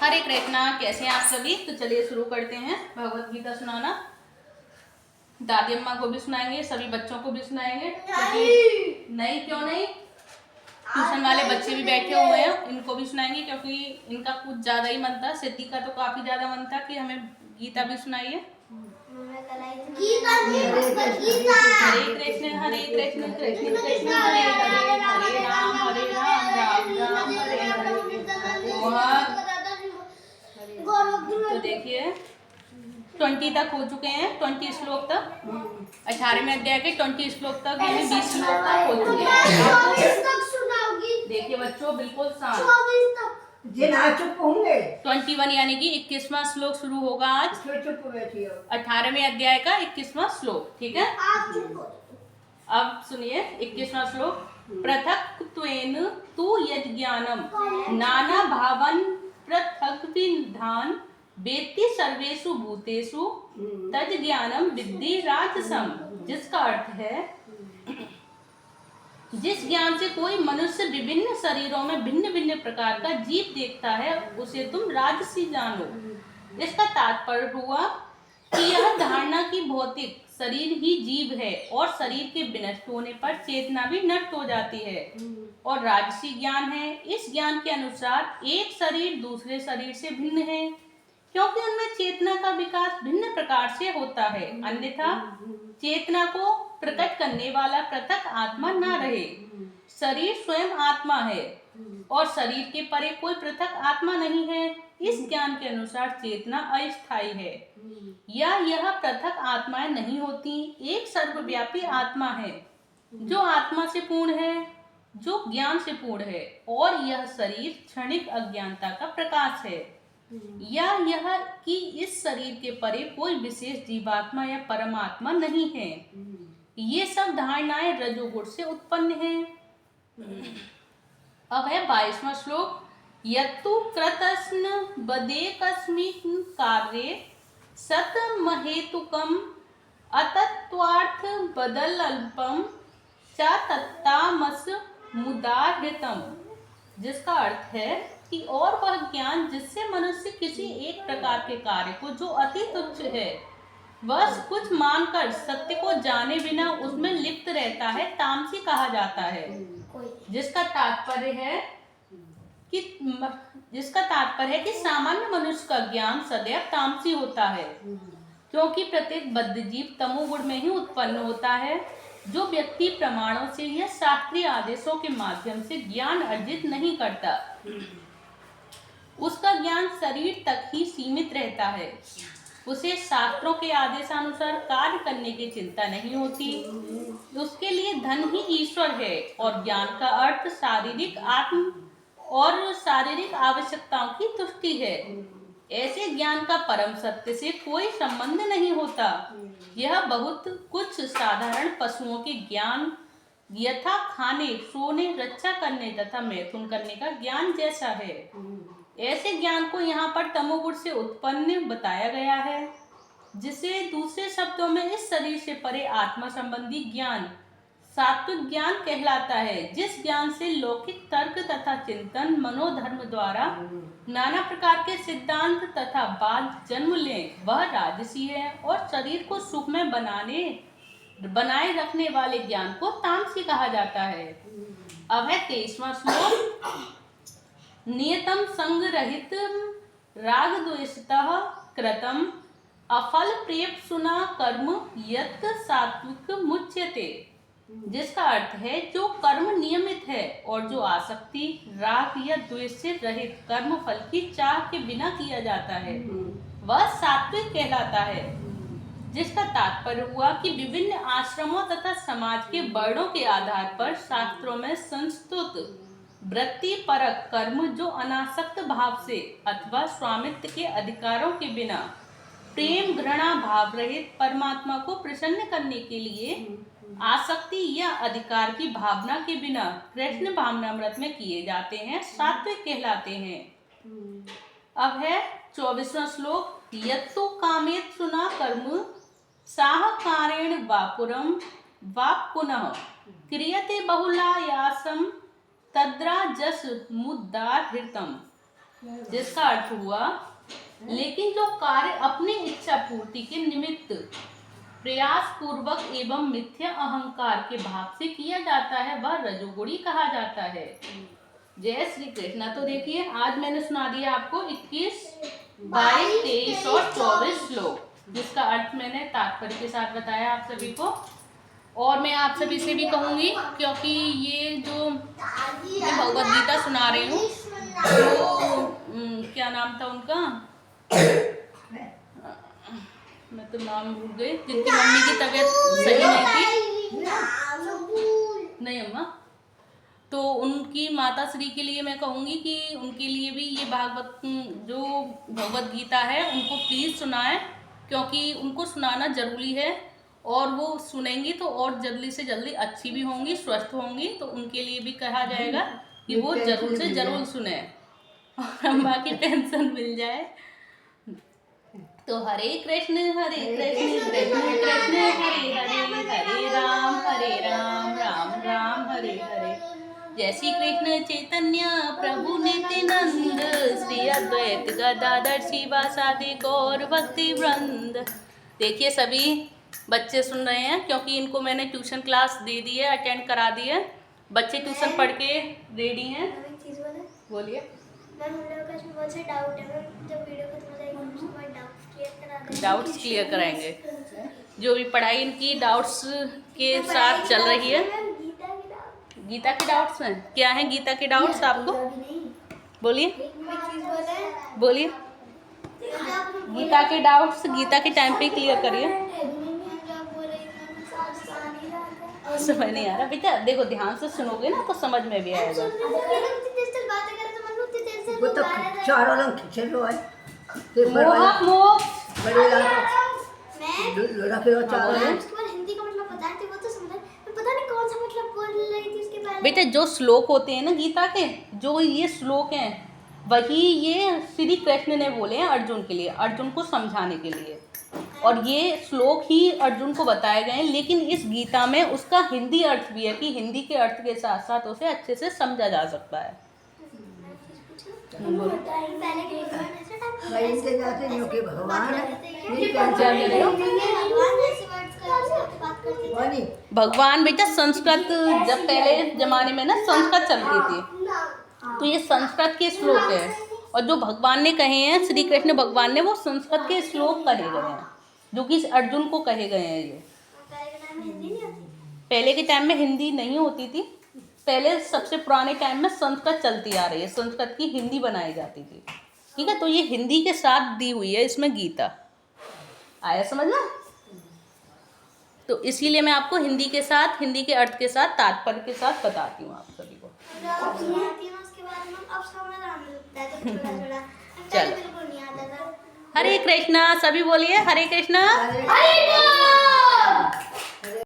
हरे कृष्णा। कैसे हैं आप सभी? तो चलिए शुरू करते हैं भगवत गीता सुनाना। दादी अम्मा को भी सुनाएंगे, सभी बच्चों को भी सुनाएंगे। नहीं, क्यों नहीं? ट्यूशन वाले बच्चे भी बैठे हुए हैं, इनको भी सुनाएंगे क्योंकि इनका कुछ ज्यादा ही मन था। सिद्धि का तो काफी ज्यादा मन था कि हमें गीता भी सुनाइए। हरे कृष्ण कृष्ण कृष्ण हरे हरे, हरे राम राम राम हरे हरे। तो देखिए 20 तक हो चुके हैं, 20 श्लोक तक। 18वें अध्याय के 20 श्लोक तक, यानी 20 श्लोक तक हो चुके हैं। देखिए बच्चों बिल्कुल शांत। 21 यानी कि 21वां श्लोक शुरू होगा आज। 18वें अध्याय का 21वां श्लोक, ठीक है। अब सुनिए 21वां श्लोक। पृथक्त्वेन तु यज्ञानम नाना भावन पृथग्विधान वेत्ति सर्वेषु भूतेषु तद ज्ञानम विद्धि राजसम। जिसका अर्थ है जिस ज्ञान से कोई मनुष्य विभिन्न शरीरों में भिन्न भिन्न प्रकार का जीव देखता है उसे तुम राजसी जानो। इसका तात्पर्य हुआ कि यह धारणा की भौतिक शरीर ही जीव है और शरीर के विनष्ट होने पर चेतना भी नष्ट हो जाती है और राजसी ज्ञान है। इस ज्ञान के अनुसार एक शरीर दूसरे शरीर से भिन्न है क्योंकि उनमें चेतना का विकास भिन्न प्रकार से होता है, अन्यथा चेतना को प्रकट करने वाला पृथक आत्मा न रहे। शरीर स्वयं आत्मा है और शरीर के परे कोई पृथक आत्मा नहीं है। इस ज्ञान के अनुसार चेतना अस्थायी है या यह पृथक आत्माएं नहीं होती, एक सर्वव्यापी आत्मा है जो आत्मा से पूर्ण है, जो ज्ञान से पूर्ण है, और यह शरीर क्षणिक अज्ञानता का प्रकाश है या यह कि इस शरीर के परे कोई विशेष जीवात्मा या परमात्मा नहीं है। ये सब धारणाएं रजोगुण से उत्पन्न हैं। अब है 22वां श्लोक। यत्तु कृतस्न बदेकस्मिन् कार्ये सतमहेतुकम् अतत्त्वार्थ बदलल्पम च तत्तामस मुदाहृतम। जिसका अर्थ है कि और वह ज्ञान जिससे मनुष्य किसी एक प्रकार के कार्य को जो अति तुच्छ है बस कुछ मानकर सत्य को जाने बिना उसमें लिप्त रहता है, तामसी कहा जाता है। जिसका तात्पर्य है कि सामान्य मनुष्य का ज्ञान सदैव तामसी होता है क्योंकि प्रत्येक बद्ध जीव तमोगुण में ही उत्पन्न होता है। जो व्यक्ति प्रमाणों से या शास्त्रीय आदेशों के माध्यम से ज्ञान अर्जित नहीं करता उसका ज्ञान शरीर तक ही सीमित रहता है। उसे शास्त्रों के आदेशानुसार कार्य करने की चिंता नहीं होती। उसके लिए धन ही ईश्वर है और ज्ञान का अर्थ शारीरिक आवश्यकताओं की तुष्टि है। ऐसे ज्ञान का परम सत्य से कोई संबंध नहीं होता। यह बहुत कुछ साधारण पशुओं के ज्ञान यथा खाने, सोने, रक्षा करने तथा मैथुन करने का ज्ञान जैसा है। ऐसे ज्ञान को यहाँ पर तमोगुण से उत्पन्न बताया गया है, जिसे दूसरे शब्दों में इस शरीर से परे आत्मा संबंधी ज्ञान सात्विक ज्ञान कहलाता है। जिस ज्ञान से लौकिक तर्क तथा चिंतन मनोधर्म द्वारा नाना प्रकार के सिद्धांत तथा वाद जन्म लें वह राजसी है और शरीर को सुखमय बनाए रखने वाले ज्ञान को तामसी कहा जाता है। अब है 23वां श्लोक। नियतम संग रहित राग द्वेषतः कृतम अफल प्रेप्सुना कर्म यत् सात्विक मुच्यते। जिसका अर्थ है जो कर्म नियमित है और जो आसक्ति, राग या द्वेष से रहित कर्म फल की चाह के बिना किया जाता है वह सात्विक कहलाता है। जिसका तात्पर्य हुआ कि विभिन्न आश्रमों तथा समाज के वर्णों के आधार पर शास्त्रों में संस्तुत वृत्ति परक कर्म जो अनासक्त भाव से अथवा स्वामित्व के अधिकारों के बिना प्रेम घृणा भाव रहित परमात्मा को प्रसन्न करने के लिए आसक्ति या अधिकार की भावना के बिना कृष्ण भावनामृत में किए जाते हैं सात्विक कहलाते हैं। अब है 24वां श्लोक। यत्तु कामेत सुना कर्म साहकारेण वापुरम वाप पुनः क्रियते बहुलायासम तद्राजस मुद्दाहृतम। जिसका अर्थ हुआ लेकिन जो कार्य अपनी इच्छा पूर्ति के निमित्त प्रयास पूर्वक एवं मिथ्या अहंकार के भाव से किया जाता है वह रजोगुणी कहा जाता है। जय श्री कृष्ण। तो देखिए आज मैंने सुना दिया आपको 21, 22, 23 और 24 श्लोक, जिसका अर्थ मैंने तात्पर्य के साथ बताया आप सभी को। और मैं आप सभी से भी कहूंगी, क्योंकि ये जो मैं भगवद गीता सुना रही हूँ, तो क्या नाम था उनका, मैं तो नाम भूल गई, जिनकी मम्मी की तबीयत सही नहीं थी, नहीं अम्मा, तो उनकी माता श्री के लिए मैं कहूँगी कि उनके लिए भी ये भागवत जो भगवद गीता है उनको प्लीज़ सुनाएं, क्योंकि उनको सुनाना ज़रूरी है और वो सुनेंगी तो और जल्दी से जल्दी अच्छी भी होंगी, स्वस्थ होंगी। तो उनके लिए भी कहा जाएगा कि वो जरूर से जरूर सुने और अम्मा की पेंशन मिल जाए। तो हरे कृष्ण कृष्ण कृष्ण हरे हरे, हरे राम राम राम हरे हरे। जय श्री कृष्ण चैतन्य प्रभु नित्यानंद, श्री अद्वैत गदाधर शिवासादि गौर भक्ति वृंद। देखिए सभी बच्चे सुन रहे हैं, क्योंकि इनको मैंने ट्यूशन क्लास दे दी है, अटेंड करा दी है। बच्चे ट्यूशन पढ़ के रेडी हैं। बोलिए। डाउट्स क्लियर कराएंगे, जो भी पढ़ाई इनकी डाउट्स के साथ चल रही है। गीता के डाउट्स हैं, क्या हैं गीता के डाउट्स आपको? बोलिए बोलिए। गीता के डाउट्स गीता के टाइम पे क्लियर करिए। समझ नहीं आ रहा बेटा, देखो ध्यान से सुनोगे ना तो समझ में भी आएगा। वो तो चारों रंग खींचे लो है, बेटा जो श्लोक होते हैं ना गीता के, जो ये श्लोक हैं वही ये श्री कृष्ण ने बोले हैं अर्जुन के लिए, अर्जुन को समझाने के लिए। और ये श्लोक ही अर्जुन को बताए गए हैं, लेकिन इस गीता में उसका हिंदी अर्थ भी है कि हिंदी के अर्थ के साथ साथ उसे अच्छे से समझा जा सकता है। भगवान बेटा संस्कृत, जब पहले जमाने में ना संस्कृत चलती थी, तो ये संस्कृत के श्लोक है, और जो भगवान ने कहे हैं श्री कृष्ण भगवान ने, वो संस्कृत के श्लोक कहे गए हैं, जो कि अर्जुन को कहे गए हैं। ये पहले के टाइम में हिंदी नहीं होती थी, पहले सबसे पुराने टाइम में संस्कृत चलती आ रही है, संस्कृत की हिंदी बनाई जाती थी। ठीक है, तो ये हिंदी के साथ दी हुई है इसमें गीता। आया समझ ना? तो इसीलिए मैं आपको हिंदी के साथ, हिंदी के अर्थ के साथ, तात्पर्य के साथ बताती हूँ आप सभी को। चलो, हरे कृष्णा, सभी बोलिए हरे कृष्णा।